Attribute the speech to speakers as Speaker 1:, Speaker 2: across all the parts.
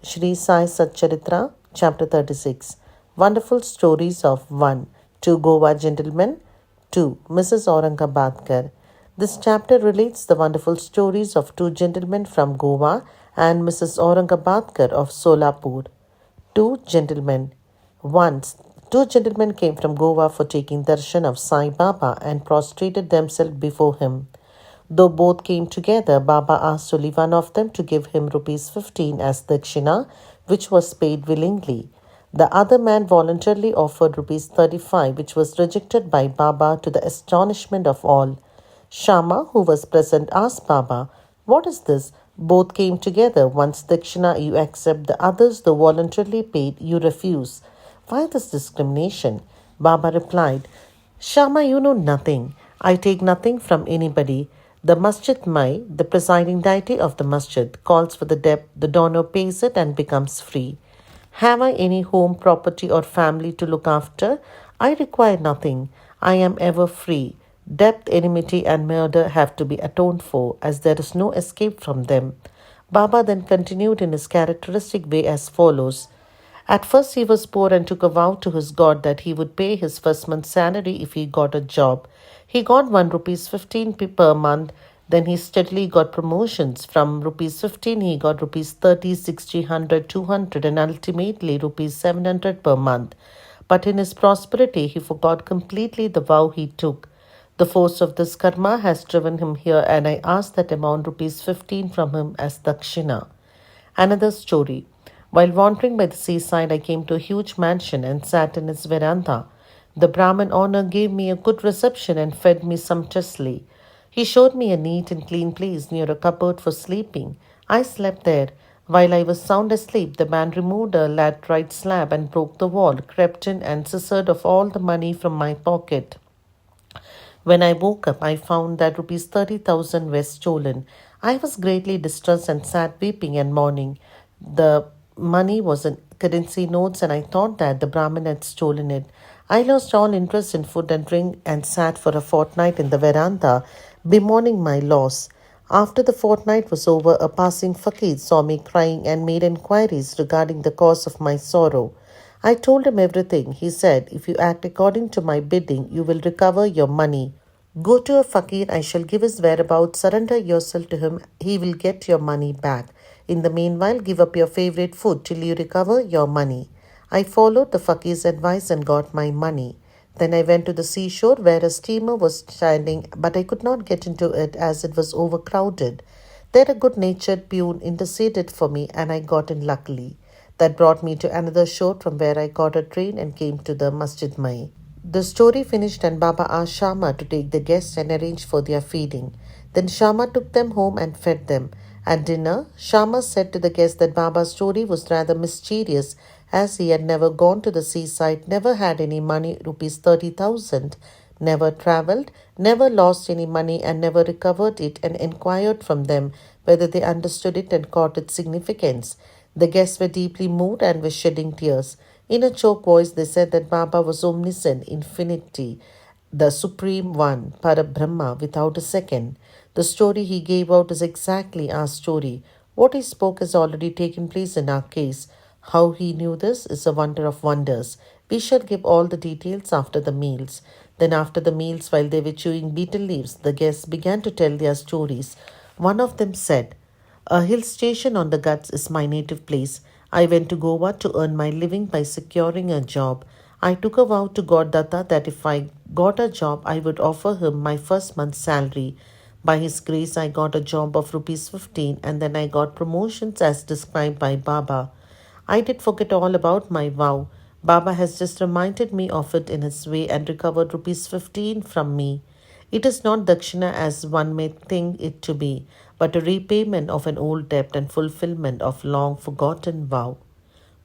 Speaker 1: Shri Sai Satcharitra, Chapter 36. Wonderful Stories of 1. Two Goa Gentlemen. 2. Mrs. Aurangabadkar. This chapter relates the wonderful stories of two gentlemen from Goa and Mrs. Aurangabadkar of Solapur. Two gentlemen. Once, two gentlemen came from Goa for taking darshan of Sai Baba and prostrated themselves before him. Though both came together, Baba asked only one of them to give him rupees 15 as dakshina, which was paid willingly. The other man voluntarily offered rupees 35, which was rejected by Baba to the astonishment of all. Shama, who was present, asked Baba, "What is this? Both came together. Once dakshina you accept, the others, though voluntarily paid, you refuse. Why this discrimination?" Baba replied, "Shama, you know nothing. I take nothing from anybody. The Masjid Mai, the presiding deity of the masjid, calls for the debt, the donor pays it and becomes free. Have I any home, property, or family to look after? I require nothing. I am ever free. Debt, enmity, and murder have to be atoned for, as there is no escape from them." Baba then continued in his characteristic way as follows. At first he was poor and took a vow to his God that he would pay his first month's salary if he got a job. He got 1 rupees 15 per month. Then he steadily got promotions. From rupees 15 he got rupees 30, 60, 100, 200 and ultimately rupees 700 per month. But in his prosperity he forgot completely the vow he took. The force of this karma has driven him here and I ask that amount rupees 15 from him as dakshina. Another story. While wandering by the seaside, I came to a huge mansion and sat in its veranda. The Brahmin owner gave me a good reception and fed me sumptuously. He showed me a neat and clean place near a cupboard for sleeping. I slept there. While I was sound asleep, the man removed a laterite slab and broke the wall, crept in, and scissored off all the money from my pocket. When I woke up, I found that rupees 30,000 were stolen. I was greatly distressed and sat weeping and mourning. The money was in currency notes, and I thought that the Brahmin had stolen it. I lost all interest in food and drink and sat for a fortnight in the veranda, bemoaning my loss. After the fortnight was over, a passing fakir saw me crying and made inquiries regarding the cause of my sorrow. I told him everything. He said, "If you act according to my bidding, you will recover your money. Go to a fakir, I shall give his whereabouts, surrender yourself to him, he will get your money back. In the meanwhile, give up your favorite food till you recover your money." I followed the fakir's advice and got my money. Then I went to the seashore where a steamer was standing, but I could not get into it as it was overcrowded. There a good-natured peon interceded for me and I got in luckily. That brought me to another shore from where I caught a train and came to the Masjid Mai. The story finished and Baba asked Shama to take the guests and arrange for their feeding. Then Shama took them home and fed them. At dinner, Shama said to the guests that Baba's story was rather mysterious as he had never gone to the seaside, never had any money, rupees 30,000, never travelled, never lost any money and never recovered it, and inquired from them whether they understood it and caught its significance. The guests were deeply moved and were shedding tears. In a choked voice, they said that Baba was omniscient, infinity, the Supreme One, Parabrahma, without a second. The story he gave out is exactly our story. What he spoke has already taken place in our case. How he knew this is a wonder of wonders. We shall give all the details after the meals. Then after the meals, while they were chewing betel leaves, the guests began to tell their stories. One of them said, "A hill station on the Ghats is my native place. I went to Goa to earn my living by securing a job. I took a vow to God Datta that if I got a job, I would offer him my first month's salary. By his grace, I got a job of rupees 15 and then I got promotions as described by Baba. I did forget all about my vow. Baba has just reminded me of it in his way and recovered rupees 15 from me. It is not dakshina as one may think it to be, but a repayment of an old debt and fulfillment of long forgotten vow."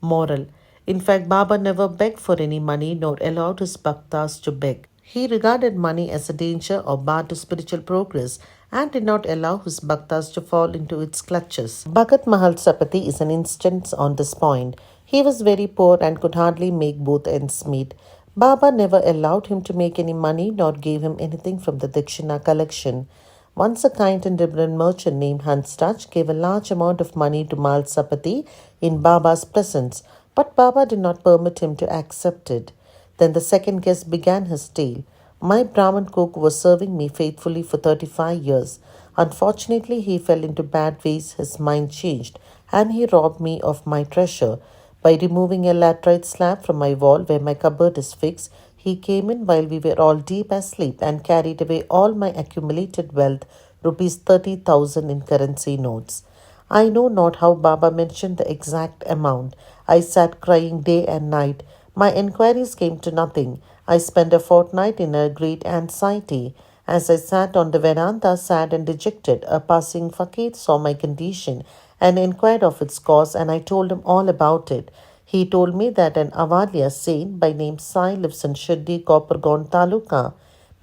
Speaker 1: Moral. In fact, Baba never begged for any money nor allowed his bhaktas to beg. He regarded money as a danger or bar to spiritual progress and did not allow his bhaktas to fall into its clutches. Bhagat Mahal Sapati is an instance on this point. He was very poor and could hardly make both ends meet. Baba never allowed him to make any money nor gave him anything from the Dakshina collection. Once a kind and liberal merchant named Hansraj gave a large amount of money to Malsapati in Baba's presence, but Baba did not permit him to accept it. Then the second guest began his tale. My Brahmin cook was serving me faithfully for 35 years. Unfortunately, he fell into bad ways, his mind changed, and he robbed me of my treasure. By removing a laterite slab from my wall where my cupboard is fixed, he came in while we were all deep asleep and carried away all my accumulated wealth, rupees 30,000 in currency notes. I know not how Baba mentioned the exact amount. I sat crying day and night. My enquiries came to nothing. I spent a fortnight in a great anxiety. As I sat on the veranda, sad and dejected, a passing fakir saw my condition and inquired of its cause, and I told him all about it. He told me that an Avalya saint by name Sai lives in Shirdi, Kopargaon Taluka.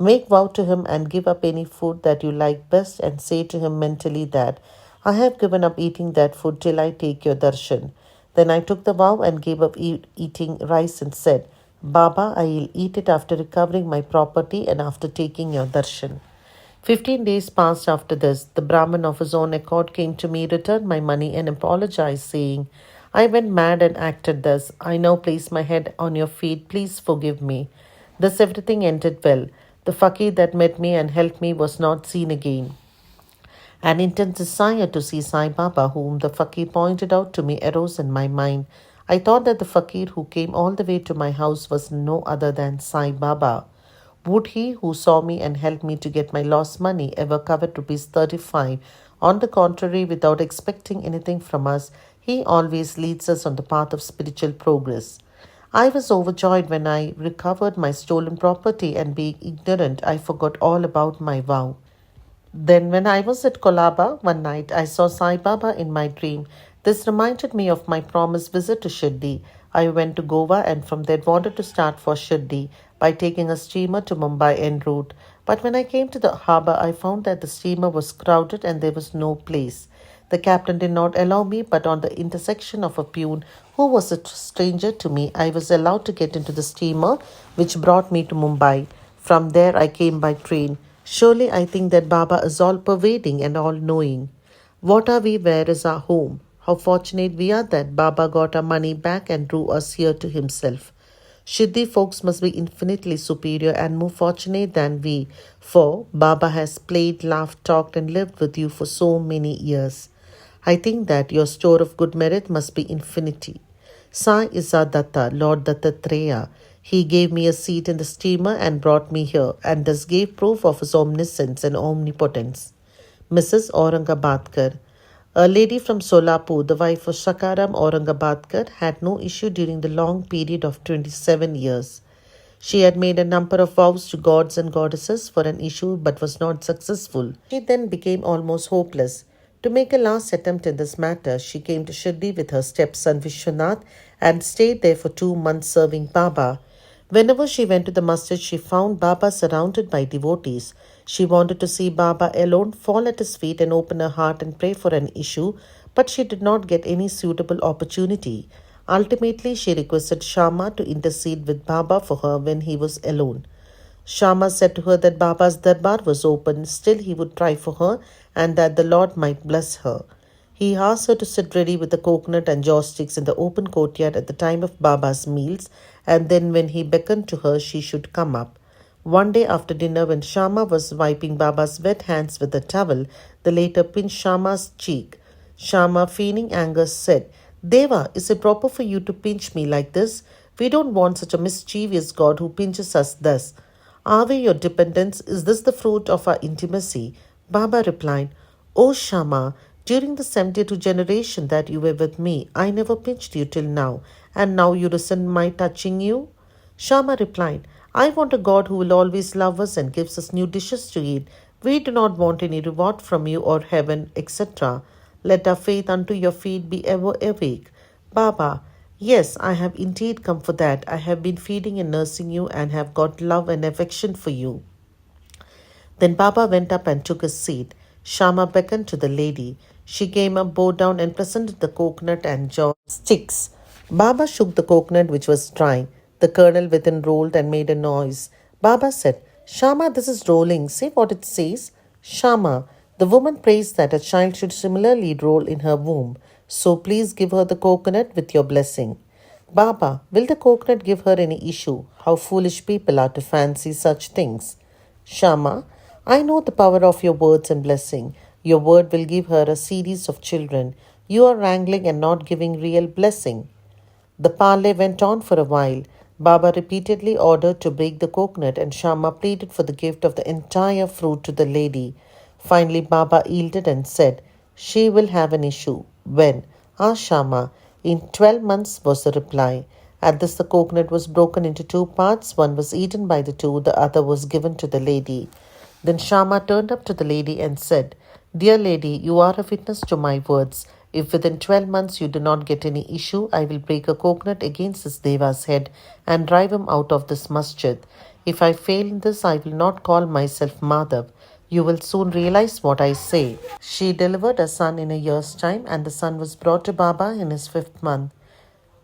Speaker 1: Make vow to him and give up any food that you like best, and say to him mentally that I have given up eating that food till I take your darshan. Then I took the vow and gave up eating rice and said, Baba, I will eat it after recovering my property and after taking your darshan. 15 days passed after this. The Brahmin of his own accord came to me, returned my money, and apologized, saying, I went mad and acted thus. I now place my head on your feet. Please forgive me. Thus everything ended well. The fakir that met me and helped me was not seen again. An intense desire to see Sai Baba, whom the fakir pointed out to me, arose in my mind. I thought that the fakir who came all the way to my house was no other than Sai Baba. Would he, who saw me and helped me to get my lost money, ever covet rupees 35? On the contrary, without expecting anything from us, he always leads us on the path of spiritual progress. I was overjoyed when I recovered my stolen property, and being ignorant, I forgot all about my vow. Then, when I was at Kolaba one night, I saw Sai Baba in my dream. This reminded me of my promised visit to Shirdi. I went to Goa and from there wanted to start for Shirdi by taking a steamer to Mumbai en route. But when I came to the harbour, I found that the steamer was crowded and there was no place. The captain did not allow me, but on the intersection of a peon who was a stranger to me, I was allowed to get into the steamer which brought me to Mumbai. From there, I came by train. Surely I think that Baba is all pervading and all knowing. What are we? Where is our home? How fortunate we are that Baba got our money back and drew us here to himself. Siddhi folks must be infinitely superior and more fortunate than we, for Baba has played, laughed, talked, and lived with you for so many years. I think that your store of good merit must be infinity. Sai is our Datta, Lord Dattatreya. He gave me a seat in the steamer and brought me here, and thus gave proof of his omniscience and omnipotence. Mrs. Aurangabadkar. A lady from Solapur, the wife of Shakaram Aurangabadkar, had no issue during the long period of 27 years. She had made a number of vows to gods and goddesses for an issue but was not successful. She then became almost hopeless. To make a last attempt in this matter, she came to Shirdi with her stepson Vishwanath and stayed there for 2 months serving Baba. Whenever she went to the masjid, she found Baba surrounded by devotees. She wanted to see Baba alone, fall at his feet and open her heart and pray for an issue, but she did not get any suitable opportunity. Ultimately, she requested Shama to intercede with Baba for her when he was alone. Shama said to her that Baba's darbar was open, still he would try for her and that the Lord might bless her. He asked her to sit ready with the coconut and joss-sticks in the open courtyard at the time of Baba's meals, and then when he beckoned to her, she should come up. One day after dinner, when Shama was wiping Baba's wet hands with a towel, the latter pinched Shama's cheek. Shama, feigning anger, said, Deva, is it proper for you to pinch me like this? We don't want such a mischievous God who pinches us thus. Are we your dependents? Is this the fruit of our intimacy? Baba replied, O Shama, during the 72 generation that you were with me, I never pinched you till now, and now you resent my touching you? Shama replied, I want a God who will always love us and gives us new dishes to eat. We do not want any reward from you or heaven, etc. Let our faith unto your feet be ever awake. Baba, yes, I have indeed come for that. I have been feeding and nursing you and have got love and affection for you. Then Baba went up and took his seat. Shama beckoned to the lady. She came up, bowed down, and presented the coconut and joss sticks. Baba shook the coconut, which was dry. The kernel within rolled and made a noise. Baba said, Shama, this is rolling. See what it says. Shama, the woman prays that a child should similarly roll in her womb, so please give her the coconut with your blessing. Baba, will the coconut give her any issue? How foolish people are to fancy such things. Shama, I know the power of your words and blessing. Your word will give her a series of children. You are wrangling and not giving real blessing. The parley went on for a while. Baba repeatedly ordered to break the coconut, and Shama pleaded for the gift of the entire fruit to the lady. Finally, Baba yielded and said, "She will have an issue." When? Asked Shama. In 12 months, was the reply. At this, the coconut was broken into two parts. One was eaten by the two, the other was given to the lady. Then Shama turned up to the lady and said, "Dear lady, you are a witness to my words. If within 12 months you do not get any issue, I will break a coconut against this Deva's head and drive him out of this masjid. If I fail in this, I will not call myself Madhav. You will soon realize what I say." She delivered a son in a year's time, and the son was brought to Baba in his 5th month.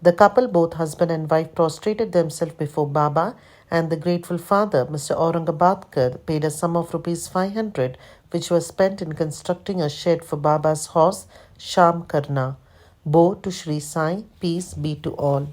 Speaker 1: The couple, both husband and wife, prostrated themselves before Baba, and the grateful father, Mr. Aurangabadkar, paid a sum of rupees 500, which was spent in constructing a shed for Baba's horse, Sham Karna. Bow to Shri Sai, peace be to all.